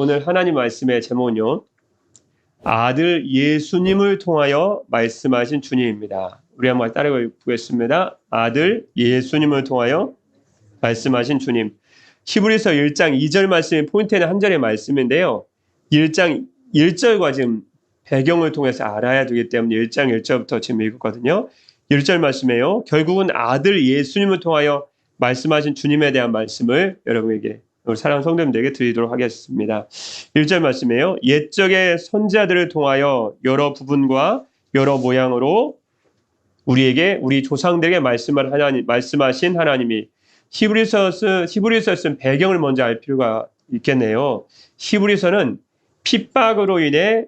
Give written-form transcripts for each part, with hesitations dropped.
오늘 하나님 말씀의 제목은요, 아들 예수님을 통하여 말씀하신 주님입니다. 우리 한번 따라해 보겠습니다. 아들 예수님을 통하여 말씀하신 주님. 히브리서 1장 2절 말씀이 포인트는 한 절의 말씀인데요. 1장 1절과 지금 배경을 통해서 알아야 되기 때문에 1장 1절부터 지금 읽었거든요. 1절 말씀이에요. 결국은 아들 예수님을 통하여 말씀하신 주님에 대한 말씀을 여러분에게, 우리 사랑하는 성도님들에게 드리도록 하겠습니다. 1절 말씀이에요. 옛적의 선지자들을 통하여 여러 부분과 여러 모양으로 우리 조상들에게 말씀하신 하나님이, 히브리서에 쓴 배경을 먼저 알 필요가 있겠네요. 히브리서는 핍박으로 인해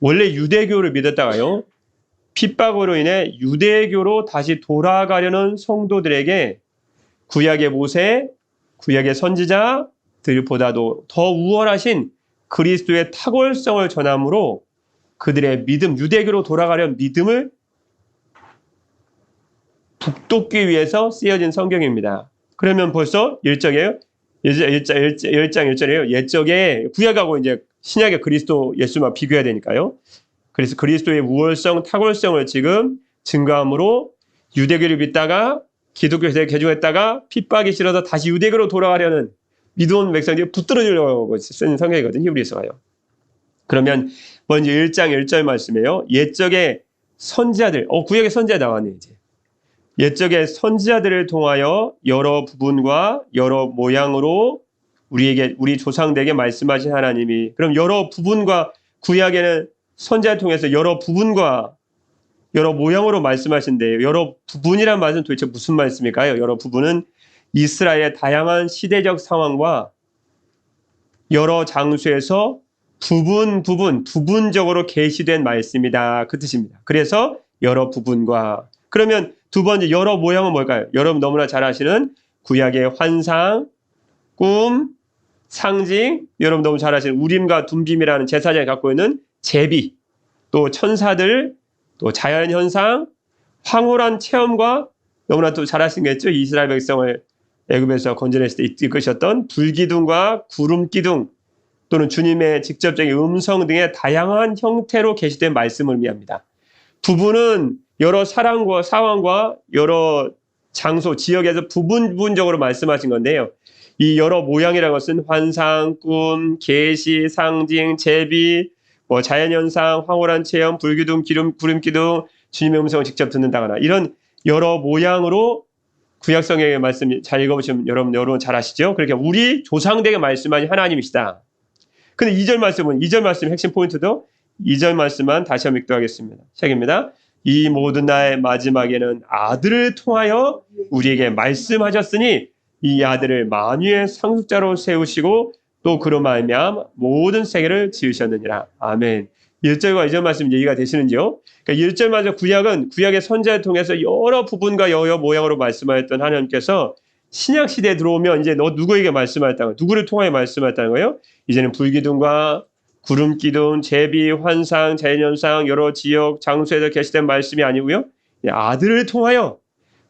원래 유대교를 믿었다가요, 핍박으로 인해 유대교로 다시 돌아가려는 성도들에게 구약의 모세, 구약의 선지자들보다도 더 우월하신 그리스도의 탁월성을 전함으로 그들의 믿음, 유대교로 돌아가려는 믿음을 북돋기 위해서 쓰여진 성경입니다. 그러면 벌써 1장 1절이에요. 옛적에 구약하고 이제 신약의 그리스도 예수만 비교해야 되니까요. 그래서 그리스도의 우월성, 탁월성을 지금 증거함으로 유대교를 믿다가 기독교에 개종했다가 핍박이 싫어서 다시 유대교로 돌아가려는 믿음 백성들이 붙들어주려고 쓴 성경이거든요. 히브리서가요. 그러면 먼저 1장 1절 말씀이에요. 옛적의 선지자들, 구약의 선지자 나왔네 이제. 옛적의 선지자들을 통하여 여러 부분과 여러 모양으로 우리 조상들에게 말씀하신 하나님이, 그럼 여러 부분과, 구약에는 선지자를 통해서 여러 부분과 여러 모양으로 말씀하신대요. 여러 부분이란 말은 도대체 무슨 말씀일까요? 여러 부분은 이스라엘의 다양한 시대적 상황과 여러 장소에서 부분적으로 계시된 말씀이다, 그 뜻입니다. 그래서 여러 부분과, 그러면 두 번째 여러 모양은 뭘까요? 여러분 너무나 잘 아시는 구약의 환상, 꿈, 상징, 여러분 너무 잘 아시는 우림과 둠빔이라는 제사장이 갖고 있는 제비, 또 천사들, 또 자연현상, 황홀한 체험과 너무나 또 잘 아시겠죠? 이스라엘 백성을 애굽에서 건져냈을 때 이끄셨던 불기둥과 구름기둥, 또는 주님의 직접적인 음성 등의 다양한 형태로 계시된 말씀을 의미합니다. 부분은 여러 상황과 여러 장소, 지역에서 부분적으로 말씀하신 건데요. 이 여러 모양이라는 것은 환상, 꿈, 계시, 상징, 제비, 자연현상, 황홀한 체험, 불기둥, 구름기둥, 주님의 음성을 직접 듣는다거나, 이런 여러 모양으로 구약 성경의 말씀 잘 읽어보시면 여러분 잘 아시죠? 그렇게 우리 조상들에게 말씀하신 하나님이시다. 근데 2절 말씀은, 2절 말씀 핵심 포인트도 2절 말씀만 다시 한번 읽도록 하겠습니다. 시작입니다. 이 모든 날의 마지막에는 아들을 통하여 우리에게 말씀하셨으니 이 아들을 만유의 상속자로 세우시고 또 그로 말미암아 모든 세계를 지으셨느니라. 아멘. 1절과 2절 말씀 얘기가 되시는지요? 그러니까 1절 말씀 구약의 선지자를 통해서 여러 부분과 여러 모양으로 말씀하였던 하나님께서 신약 시대에 들어오면 이제 누구에게 말씀하였다는 거예요? 누구를 통하여 말씀하였다는 거예요? 이제는 불기둥과 구름기둥, 제비, 환상, 자연현상, 여러 지역, 장소에서 계시된 말씀이 아니고요, 아들을 통하여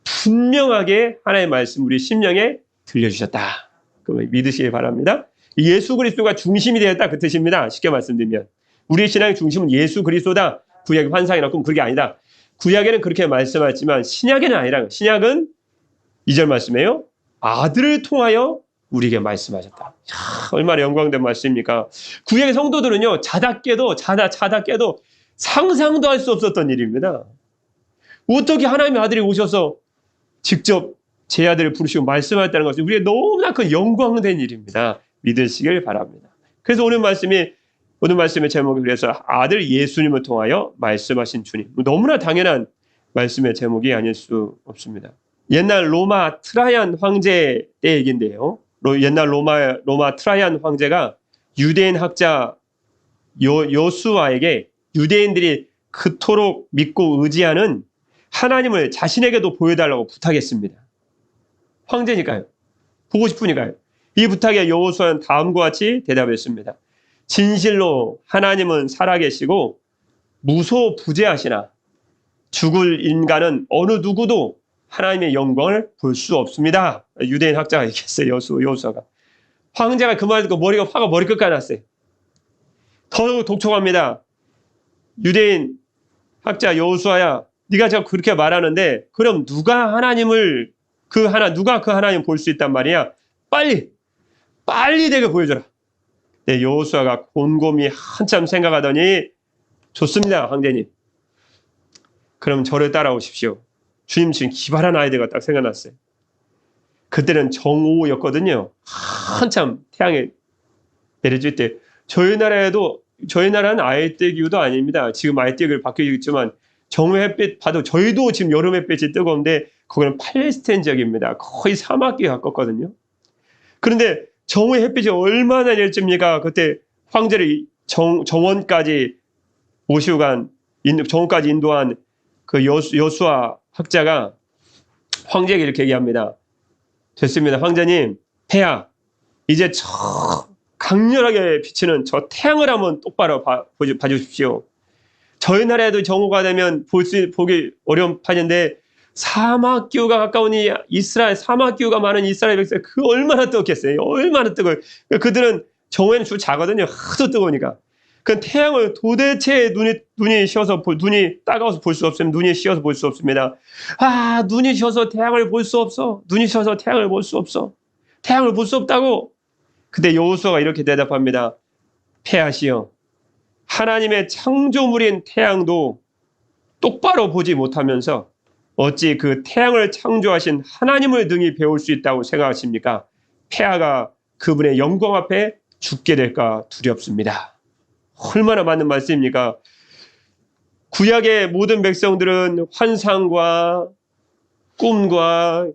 분명하게 하나님의 말씀 우리 심령에 들려주셨다. 그걸 믿으시기 바랍니다. 예수 그리스도가 중심이 되었다, 그 뜻입니다. 쉽게 말씀드리면 우리의 신앙의 중심은 예수 그리스도다. 구약의 환상이나 꿈, 그게 아니다. 구약에는 그렇게 말씀하지만 신약에는 아니라, 신약은 2절 말씀이에요. 아들을 통하여 우리에게 말씀하셨다. 얼마나 영광된 말씀입니까? 구약의 성도들은요, 자다 깨도 상상도 할 수 없었던 일입니다. 어떻게 하나님의 아들이 오셔서 직접 제 아들을 부르시고 말씀하셨다는 것은 우리의 너무나 큰 영광된 일입니다. 믿으시길 바랍니다. 그래서 오늘 말씀의 제목이, 그래서 아들 예수님을 통하여 말씀하신 주님. 너무나 당연한 말씀의 제목이 아닐 수 없습니다. 옛날 로마 트라이안 황제 때 얘기인데요. 옛날 로마 트라이안 황제가 유대인 학자 요수아에게 유대인들이 그토록 믿고 의지하는 하나님을 자신에게도 보여달라고 부탁했습니다. 황제니까요. 보고 싶으니까요. 이 부탁에 여호수아는 다음과 같이 대답했습니다. 진실로 하나님은 살아계시고 무소부재하시나 죽을 인간은 어느 누구도 하나님의 영광을 볼 수 없습니다. 유대인 학자가 얘기했어요. 여호수아가. 황제가 그 말 듣고 머리가 화가 머리끝까지 났어요. 더욱 독촉합니다. 유대인 학자 여호수아야, 네가 자꾸 그렇게 말하는데 그럼 누가 그 하나님 볼 수 있단 말이야? 빨리 내게 보여줘라. 네, 여호수아가 곰곰이 한참 생각하더니 좋습니다, 황제님. 그럼 저를 따라오십시오. 주님 지금 기발한 아이디어가 딱 생각났어요. 그때는 정오였거든요. 한참 태양이 내려질 때. 저희 나라는 아예떼 기후도 아닙니다. 지금 아예떼 기후를 바뀌고 있지만 정오 햇빛 봐도 저희도 지금 여름 햇빛이 뜨거운데 거기는 팔레스타인 지역입니다. 거의 사막기에 가깝거든요. 그런데 정오의 햇빛이 얼마나 일집니까? 그때 황제를 정원까지 모시고 정원까지 인도한 그 여수아 학자가 황제에게 이렇게 얘기합니다. 됐습니다. 황제님, 폐하, 이제 강렬하게 비치는 저 태양을 한번 똑바로 봐주십시오. 저희 나라에도 정오가 되면 보기 어려운 판인데 사막 기후가 가까우니 사막 기후가 많은 이스라엘 백성 그 얼마나 뜨겁겠어요. 얼마나 뜨거워요. 그들은 정오에는 주로 자거든요. 하도 뜨거우니까. 그 태양을 도대체 눈이 따가워서 볼 수 없으면 눈이 씌어서 볼 수 없습니다. 눈이 씌어서 태양을 볼 수 없어. 눈이 씌어서 태양을 볼 수 없어. 태양을 볼 수 없다고. 그때 여호수아가 이렇게 대답합니다. 폐하시여, 하나님의 창조물인 태양도 똑바로 보지 못하면서 어찌 그 태양을 창조하신 하나님을 능히 배울 수 있다고 생각하십니까? 폐하가 그분의 영광 앞에 죽게 될까 두렵습니다. 얼마나 맞는 말씀입니까? 구약의 모든 백성들은 환상과 꿈과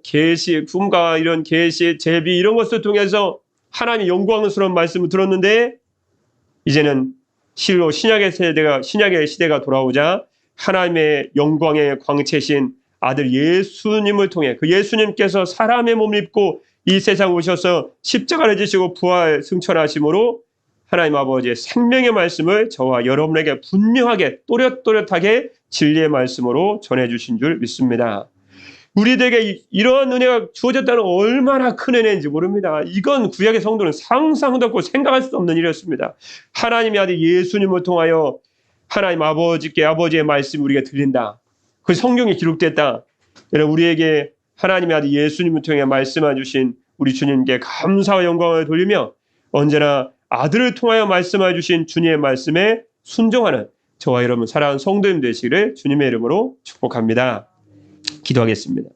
이런 계시, 제비 이런 것을 통해서 하나님의 영광스러운 말씀을 들었는데 이제는 실로 신약의 시대가 돌아오자 하나님의 영광의 광채신 아들 예수님을 통해 그 예수님께서 사람의 몸을 입고 이 세상 오셔서 십자가를 지시고 부활 승천하심으로 하나님 아버지의 생명의 말씀을 저와 여러분에게 분명하게 또렷하게 진리의 말씀으로 전해주신 줄 믿습니다. 우리들에게 이러한 은혜가 주어졌다는 얼마나 큰 은혜인지 모릅니다. 이건 구약의 성도는 상상도 없고 생각할 수 없는 일이었습니다. 하나님의 아들 예수님을 통하여 하나님 아버지의 말씀이 우리에게 들린다. 그 성경에 기록됐다. 여러분, 우리에게 하나님의 아들 예수님을 통해 말씀해 주신 우리 주님께 감사와 영광을 돌리며 언제나 아들을 통하여 말씀해 주신 주님의 말씀에 순종하는 저와 여러분 사랑하는 성도님 되시기를 주님의 이름으로 축복합니다. 기도하겠습니다.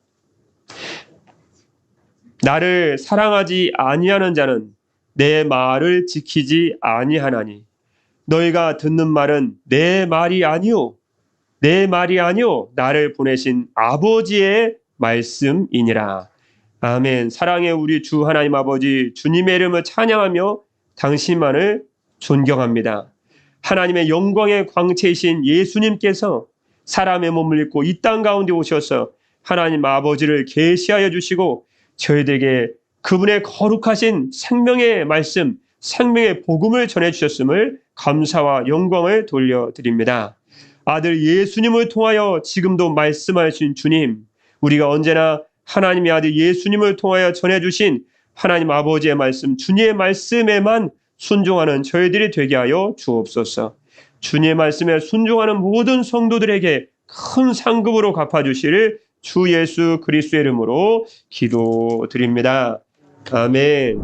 나를 사랑하지 아니하는 자는 내 말을 지키지 아니하나니 너희가 듣는 말은 내 말이 아니오 나를 보내신 아버지의 말씀이니라. 아멘. 사랑의 우리 주 하나님 아버지 주님의 이름을 찬양하며 당신만을 존경합니다. 하나님의 영광의 광채이신 예수님께서 사람의 몸을 입고 이 땅 가운데 오셔서 하나님 아버지를 계시하여 주시고 저희들에게 그분의 거룩하신 생명의 말씀, 생명의 복음을 전해주셨음을 감사와 영광을 돌려드립니다. 아들 예수님을 통하여 지금도 말씀하신 주님, 우리가 언제나 하나님의 아들 예수님을 통하여 전해주신 하나님 아버지의 말씀, 주님의 말씀에만 순종하는 저희들이 되게 하여 주옵소서. 주님의 말씀에 순종하는 모든 성도들에게 큰 상급으로 갚아주시를 주 예수 그리스도의 이름으로 기도드립니다. 아멘.